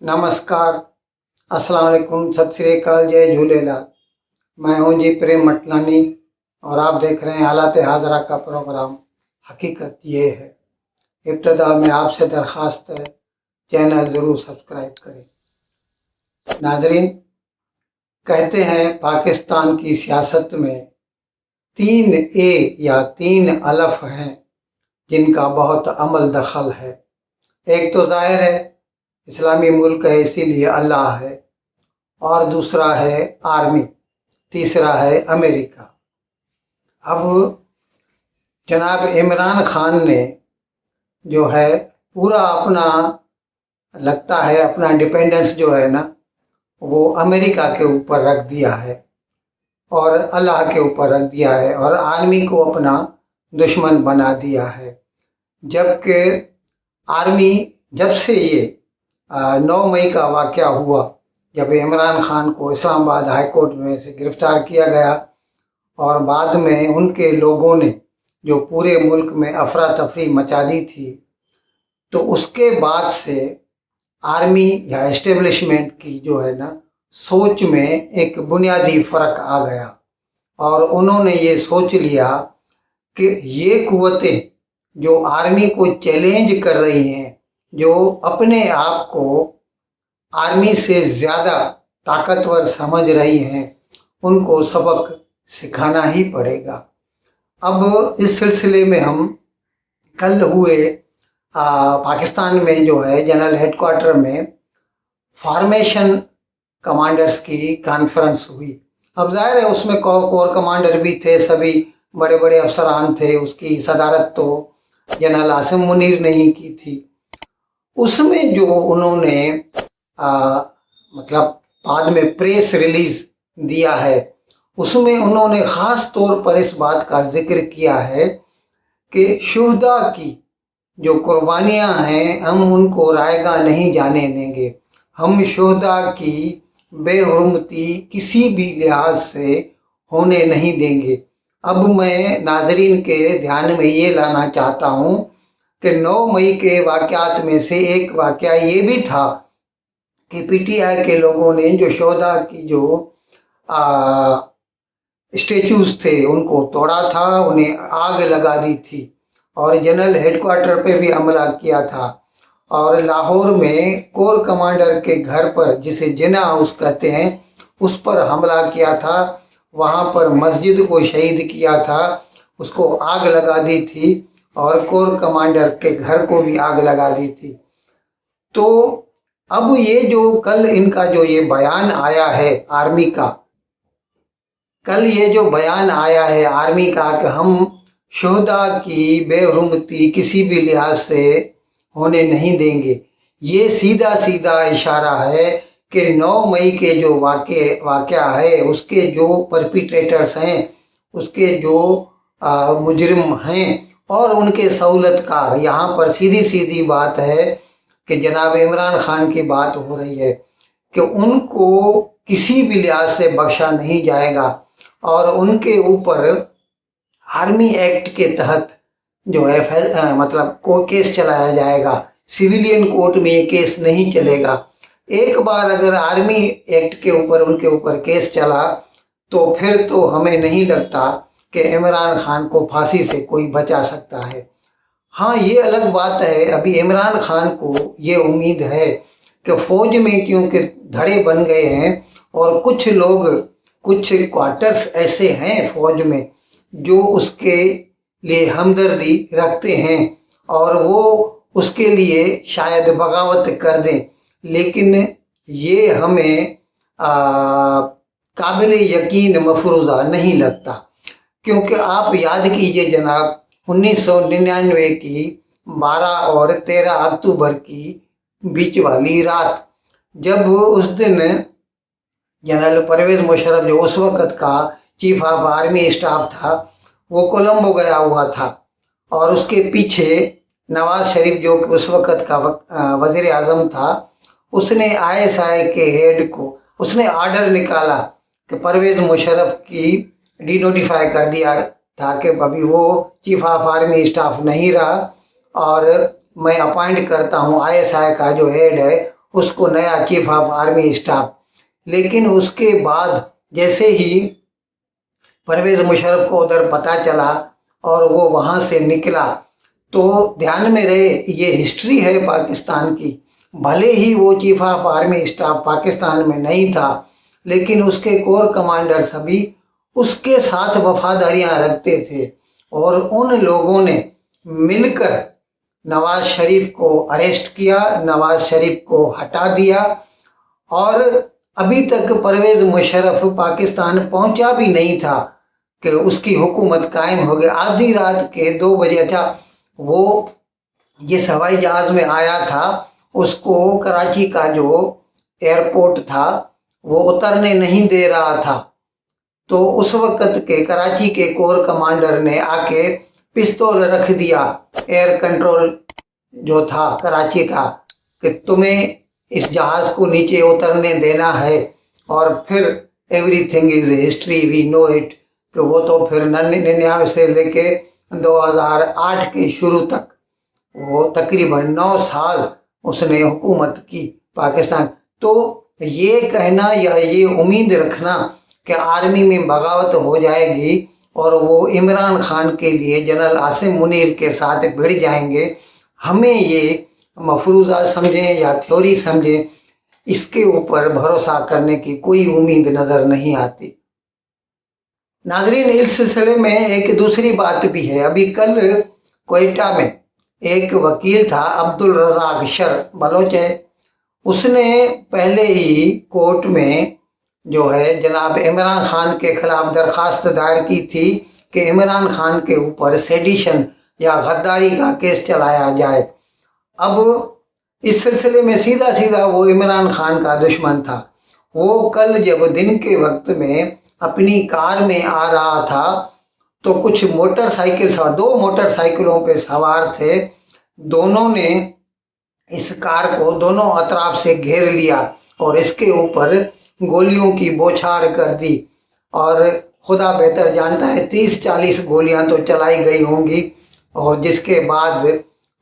नमस्कार, अस्सलाम वालेकुम, सत श्री अकाल, जय झूलेलाल। मैं हूं जी प्रेम मटलानी और आप देख रहे हैं हालात हाजरा का प्रोग्राम। हकीकत ये है। इब्तदा में आपसे दरख्वास्त है, चैनल ज़रूर सब्सक्राइब करें। नाजरीन, कहते हैं पाकिस्तान की सियासत में 3 ए या 3 अलफ हैं जिनका बहुत अमल दखल है। एक तो ज़ाहिर है इस्लामी मुल्क है, इसीलिए अल्लाह है, और दूसरा है आर्मी, तीसरा है अमेरिका। अब जनाब इमरान खान ने जो है पूरा अपना लगता है अपना डिपेंडेंस जो है ना वो अमेरिका के ऊपर रख दिया है और अल्लाह के ऊपर रख दिया है और आर्मी को अपना दुश्मन बना दिया है। जबकि आर्मी जब से ये 9 मई का वाक़या हुआ, जब इमरान खान को इस्लामाबाद हाई कोर्ट में से गिरफ़्तार किया गया और बाद में उनके लोगों ने जो पूरे मुल्क में अफरा तफरी मचा दी थी, तो उसके बाद से आर्मी या एस्टेब्लिशमेंट की जो है ना सोच में एक बुनियादी फ़र्क आ गया और उन्होंने ये सोच लिया कि ये कुव्वतें जो आर्मी को चैलेंज कर रही हैं, जो अपने आप को आर्मी से ज़्यादा ताकतवर समझ रही हैं, उनको सबक सिखाना ही पड़ेगा। अब इस सिलसिले में हम कल हुए पाकिस्तान में जो है जनरल हेडक्वार्टर में फॉर्मेशन कमांडर्स की कॉन्फ्रेंस हुई। अब जाहिर है उसमें कोर कमांडर भी थे, सभी बड़े बड़े अफसरान थे। उसकी सदारत तो जनरल आसिम मुनीर ने ही की थी। उसमें जो उन्होंने मतलब बाद में प्रेस रिलीज दिया है, उसमें उन्होंने ख़ास तौर पर इस बात का जिक्र किया है कि शुहदा की जो कुर्बानियाँ हैं हम उनको रायगा नहीं जाने देंगे। हम शुहदा की बेहुरमती किसी भी लिहाज से होने नहीं देंगे। अब मैं नाजरीन के ध्यान में ये लाना चाहता हूँ कि 9 मई के वाक़यात में से एक वाक़या ये भी था कि पीटीआई के लोगों ने जो शुहदा की जो स्टेचूज़ थे उनको तोड़ा था, उन्हें आग लगा दी थी और जनरल हेडक्वार्टर पे भी हमला किया था और लाहौर में कोर कमांडर के घर पर, जिसे जिना हाउस कहते हैं, उस पर हमला किया था। वहाँ पर मस्जिद को शहीद किया था, उसको आग लगा दी थी और कोर कमांडर के घर को भी आग लगा दी थी। तो अब ये जो कल इनका जो ये बयान आया है आर्मी का, कल ये जो बयान आया है आर्मी का कि हम शुहदा की बेहुरमती किसी भी लिहाज से होने नहीं देंगे, ये सीधा सीधा इशारा है कि 9 मई के जो वाक़या है उसके जो परपिट्रेटर्स हैं, उसके जो मुजरिम हैं और उनके सहूलतकार, यहाँ पर सीधी सीधी बात है कि जनाब इमरान खान की बात हो रही है कि उनको किसी भी लिहाज से बख्शा नहीं जाएगा और उनके ऊपर आर्मी एक्ट के तहत जो है मतलब को केस चलाया जाएगा। सिविलियन कोर्ट में ये केस नहीं चलेगा। एक बार अगर आर्मी एक्ट के ऊपर उनके ऊपर केस चला तो फिर तो हमें नहीं लगता कि इमरान खान को फांसी से कोई बचा सकता है। हाँ, ये अलग बात है, अभी इमरान खान को ये उम्मीद है कि फ़ौज में क्योंकि धड़े बन गए हैं और कुछ लोग, कुछ क्वार्टर्स ऐसे हैं फ़ौज में जो उसके लिए हमदर्दी रखते हैं और वो उसके लिए शायद बगावत कर दें, लेकिन ये हमें काबिल यकीन मफरूज़ा नहीं लगता। क्योंकि आप याद कीजिए जनाब 1999 की 12 और 13 अक्टूबर की बीच वाली रात, जब उस दिन जनरल परवेज़ मुशर्रफ जो उस वक़्त का चीफ ऑफ आर्मी स्टाफ था, वो कोलंबो गया हुआ था और उसके पीछे नवाज शरीफ जो कि उस वक़्त का वज़ीर आज़म था, उसने ISI के हेड को उसने आर्डर निकाला कि परवेज़ मुशर्रफ की डिनोटिफाई कर दिया था कि अभी वो चीफ ऑफ आर्मी स्टाफ नहीं रहा और मैं अपॉइंट करता हूँ ISI का जो हेड है اس کو نیا چیف آف آرمی اسٹاف. لیکن اس کے بعد جیسے ہی پرویز مشرف کو ادھر پتہ چلا اور وہ وہاں سے نکلا، تو دھیان میں رہے یہ ہسٹری ہے پاکستان کی، بھلے ہی وہ chief of army staff Pakistan میں نہیں تھا لیکن اس کے کور کمانڈر سبھی اس کے ساتھ وفاداریاں رکھتے تھے، اور ان لوگوں نے مل کر نواز شریف کو اریسٹ کیا، نواز شریف کو ہٹا دیا، اور ابھی تک پرویز مشرف پاکستان پہنچا بھی نہیں تھا کہ اس کی حکومت قائم ہو گئی. آدھی رات کے 2 بجے، اچھا وہ جس ہوائی جہاز میں آیا تھا اس کو کراچی کا جو ایئرپورٹ تھا وہ اترنے نہیں دے رہا تھا، تو اس وقت کے کراچی کے کور کمانڈر نے آ کے پستول رکھ دیا ایئر کنٹرول جو تھا کراچی کا کہ تمہیں اس جہاز کو نیچے اترنے دینا ہے، اور پھر everything is history we know it, کہ وہ تو پھر 99 سے لے کے 2008 کے شروع تک وہ تقریباً 9 سال اس نے حکومت کی پاکستان. تو یہ کہنا یا یہ امید رکھنا کہ آرمی میں بغاوت ہو جائے گی اور وہ عمران خان کے لیے جنرل عاصم منیر کے ساتھ بھڑ جائیں گے، ہمیں یہ مفروضہ سمجھیں یا تھیوری سمجھیں، اس کے اوپر بھروسہ کرنے کی کوئی امید نظر نہیں آتی. ناظرین، اس سلسلے میں ایک دوسری بات بھی ہے. ابھی کل کوئٹہ میں ایک وکیل تھا عبدالرزاق شر، بلوچ ہے، اس نے پہلے ہی کورٹ میں جو ہے جناب عمران خان کے خلاف درخواست دائر کی تھی کہ عمران خان کے اوپر سیڈیشن یا غداری کا کیس چلایا جائے. اب اس سلسلے میں سیدھا وہ عمران خان کا دشمن تھا. وہ کل جب دن کے وقت میں اپنی کار میں آ رہا تھا تو کچھ موٹر سائیکل سوار، 2 موٹر سائیکلوں پہ سوار تھے، دونوں نے اس کار کو دونوں اطراف سے گھیر لیا اور اس کے اوپر گولیوں کی بوچھار کر دی، اور خدا بہتر جانتا ہے 30-40 گولیاں تو چلائی گئی ہوں گی، اور جس کے بعد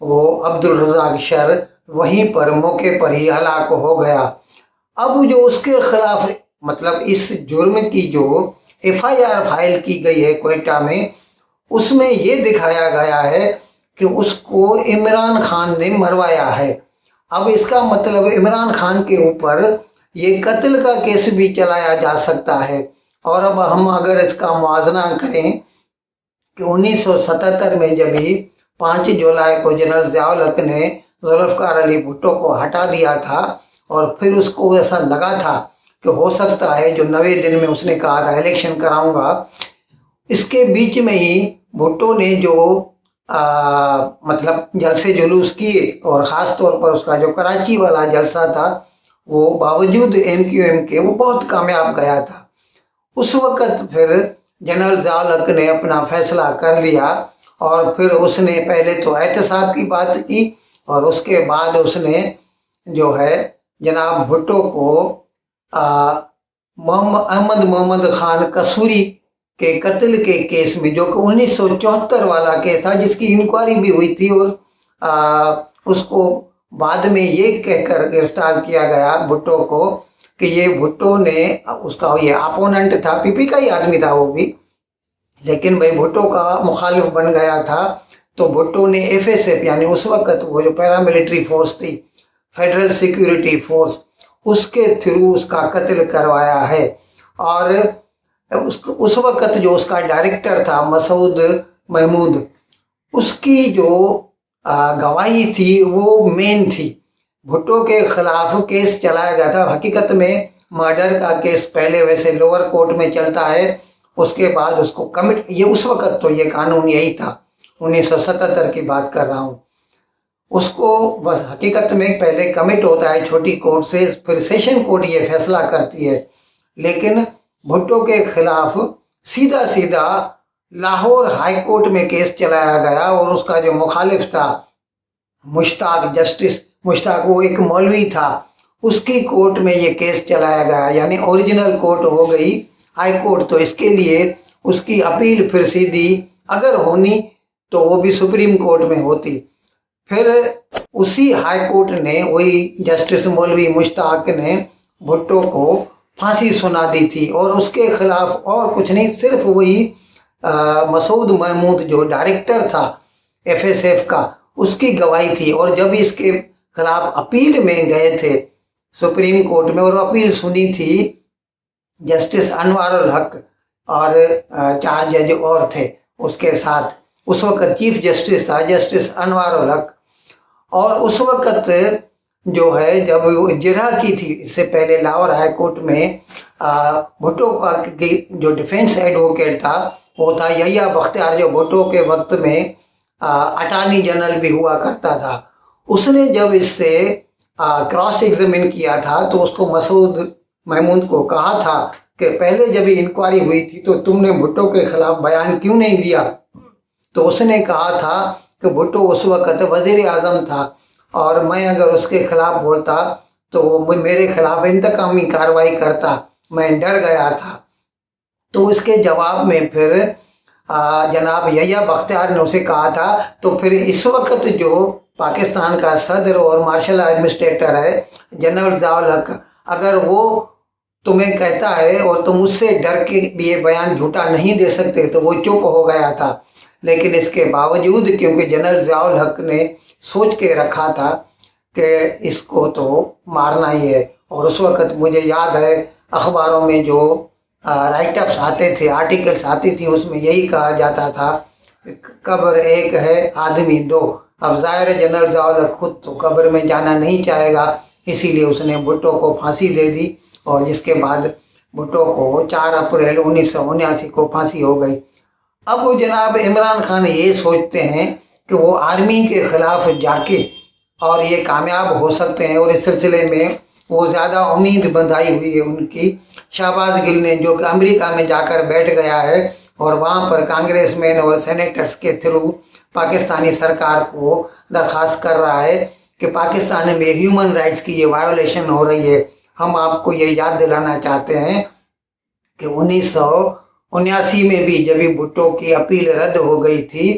وہ عبدالرزاق شر وہیں پر موقع پر ہی ہلاک ہو گیا. اب جو اس کے خلاف مطلب اس جرم کی جو FIR فائل کی گئی ہے کوئٹہ میں، اس میں یہ دکھایا گیا ہے کہ اس کو عمران خان نے مروایا ہے. اب اس کا مطلب عمران خان کے اوپر یہ قتل کا کیس بھی چلایا جا سکتا ہے. اور اب ہم اگر اس کا موازنہ کریں کہ 1977 میں جب ہی 5 جولائی کو جنرل ضیاء الحق نے ذوالفقار علی بھٹو کو ہٹا دیا تھا، اور پھر اس کو ایسا لگا تھا کہ ہو سکتا ہے جو 90 دن میں اس نے کہا تھا الیکشن کراؤں گا، اس کے بیچ میں ہی بھٹو نے جو مطلب جلسے جلوس کیے، اور خاص طور پر اس کا جو کراچی والا جلسہ تھا وہ باوجود MQM کے وہ بہت کامیاب گیا تھا. اس وقت پھر جنرل ضیاء الحق نے اپنا فیصلہ کر لیا، اور پھر اس نے پہلے تو احتساب کی بات کی، اور اس کے بعد اس نے جو ہے جناب بھٹو کو احمد محمد خان قصوری کے قتل کے کیس میں، جو کہ 1974 والا کیس تھا جس کی انکوائری بھی ہوئی تھی، اور اس کو بعد میں یہ کہہ کر گرفتار کیا گیا بھٹو کو کہ یہ بھٹو نے، اس کا یہ اپوننٹ تھا، PP کا ہی آدمی تھا وہ بھی، لیکن بھائی بھٹو کا مخالف بن گیا تھا، تو بھٹو نے FSF یعنی اس وقت وہ جو پیراملٹری فورس تھی، فیڈرل سیکیورٹی فورس، اس کے تھرو اس کا قتل کروایا ہے. اور اس وقت جو اس کا ڈائریکٹر تھا مسعود محمود، اس کی جو گواہی تھی وہ مین تھی. بھٹو کے خلاف کیس چلایا گیا تھا، حقیقت میں مرڈر کا کیس پہلے ویسے لوور کورٹ میں چلتا ہے، اس کے بعد اس کو کمٹ، یہ اس وقت تو یہ قانون یہی تھا، 1977 کی بات کر رہا ہوں، اس کو بس حقیقت میں پہلے کمٹ ہوتا ہے چھوٹی کورٹ سے، پھر سیشن کورٹ یہ فیصلہ کرتی ہے. لیکن بھٹو کے خلاف سیدھا لاہور ہائی کورٹ میں کیس چلایا گیا، اور اس کا جو مخالف تھا مشتاق، جسٹس مشتاق، وہ ایک مولوی تھا، اس کی کورٹ میں یہ کیس چلایا گیا، یعنی اوریجنل کورٹ ہو گئی ہائی کورٹ. تو اس کے لیے اس کی اپیل پھر سیدھی اگر ہونی تو وہ بھی سپریم کورٹ میں ہوتی. پھر उसी हाई कोर्ट ने, वही जस्टिस मौलवी मुश्ताक ने भुट्टो को फांसी सुना दी थी। और उसके खिलाफ और कुछ नहीं, सिर्फ वही मसूद महमूद जो डायरेक्टर था FSF का, उसकी गवाही थी। और जब इसके खिलाफ अपील में गए थे सुप्रीम कोर्ट में और अपील सुनी थी जस्टिस अनवारुल हक और 4 जज और थे उसके साथ, उस वक्त चीफ जस्टिस था जस्टिस अनवारुल हक। और उस वक्त जो है जब वो जिरह की थी, इससे पहले लाहौर हाई कोर्ट में भुट्टो का जो डिफेंस एडवोकेट था वो था यहिया बख्तियार, जो भुट्टो के वक्त में अटॉर्नी जनरल भी हुआ करता था। उसने जब इससे क्रॉस एग्जामिन किया था तो उसको मसूद महमूद को कहा था कि पहले जब इंक्वायरी हुई थी तो तुमने भुट्टो के खिलाफ बयान क्यों नहीं दिया। तो उसने कहा था कि भुट्टो उस वक्त वजीर आज़म था और मैं अगर उसके खिलाफ बोलता तो वो मेरे खिलाफ इंतकामी कार्रवाई करता, मैं डर गया था। तो इसके जवाब में फिर जनाब यहिया बख्तियार ने उसे कहा था, तो फिर इस वक्त जो पाकिस्तान का सदर और मार्शल एडमिनिस्ट्रेटर है जनरल ज़ियाउल हक, अगर वो तुम्हें कहता है और तुम उससे डर के ये बयान झूठा नहीं दे सकते, तो वो चुप हो गया था। लेकिन इसके बावजूद क्योंकि जनरल ज़ियाउल हक ने सोच के रखा था कि इसको तो मारना ही है, और उस वक्त मुझे याद है अखबारों में जो राइटअप्स आते थे, आर्टिकल्स आती थी, उसमें यही कहा जाता था कब्र एक है आदमी दो। अब ज़ाहिर है जनरल ज़ियाउल हक खुद तो कब्र में जाना नहीं चाहेगा, इसीलिए उसने भुट्टो को फांसी दे दी। और जिसके बाद भुट्टो को 4 अप्रैल 1979 को फांसी हो गई। अब वो जनाब इमरान खान ये सोचते हैं कि वो आर्मी के खिलाफ जाके और ये कामयाब हो सकते हैं, और इस सिलसिले में वो ज़्यादा उम्मीद बंधाई हुई है उनकी शहबाज गिल ने, जो कि अमेरिका में जाकर बैठ गया है और वहाँ पर कांग्रेसमैन और सेनेटर्स के थ्रू पाकिस्तानी सरकार को दरख्वास्त कर रहा है कि पाकिस्तान में ह्यूमन राइट्स की ये वायोलेशन हो रही है। हम आपको ये याद दिलाना चाहते हैं कि 1979 में भी जब भुट्टो की अपील रद्द हो गई थी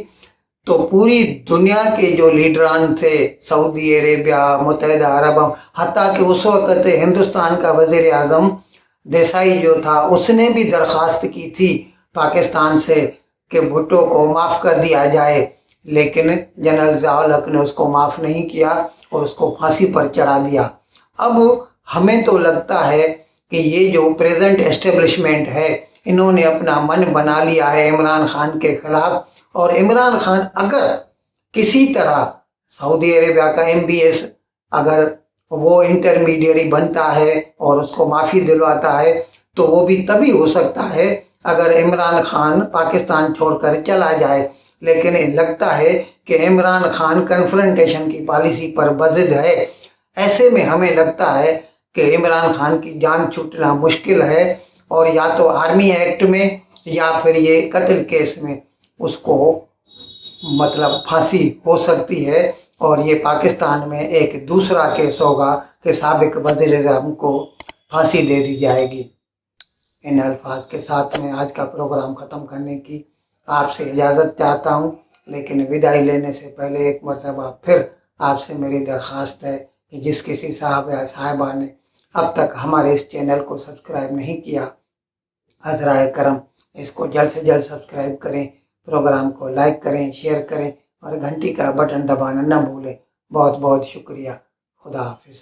तो पूरी दुनिया के जो लीडरान थे, सऊदी अरेबिया, मुत्तहिदा अरब, हत्ता कि उस वक्त हिंदुस्तान का वज़ीर आज़म देसाई जो था उसने भी दरख्वास्त की थी पाकिस्तान से कि भुट्टो को माफ़ कर दिया जाए, लेकिन जनरल ज़ियाउल हक ने उसको माफ़ नहीं किया और उसको फांसी पर चढ़ा दिया। अब हमें तो लगता है कि ये जो प्रेजेंट एस्टेब्लिशमेंट है इन्होंने अपना मन बना लिया है इमरान खान के खिलाफ, और इमरान खान अगर किसी तरह सऊदी अरेबिया का MBS अगर वो इंटरमीडियरी बनता है और उसको माफ़ी दिलवाता है तो वो भी तभी हो सकता है अगर इमरान खान पाकिस्तान छोड़कर चला जाए। लेकिन लगता है कि इमरान खान कन्फ्रंटेशन की पॉलिसी पर बज़िद है। ऐसे में हमें लगता है कि इमरान खान की जान छूटना मुश्किल है, और या तो आर्मी एक्ट में या फिर ये कत्ल केस में उसको मतलब फांसी हो सकती है, और ये पाकिस्तान में एक दूसरा केस होगा कि साबिक वज़ीर आज़म को फांसी दे दी जाएगी। इन अल्फाज के साथ मैं आज का प्रोग्राम ख़त्म करने की आपसे इजाज़त चाहता हूँ, लेकिन विदाई लेने से पहले एक मरतबा फिर आपसे मेरी दरख्वास्त है कि जिस किसी साहब या साहिबा ने अब तक हमारे इस चैनल को सब्सक्राइब नहीं किया, अज़राए करम इसको जल्द से जल्द सब्सक्राइब करें, प्रोग्राम को लाइक करें, शेयर करें और घंटी का बटन दबाना न भूलें। बहुत बहुत शुक्रिया। खुदा हाफिज़।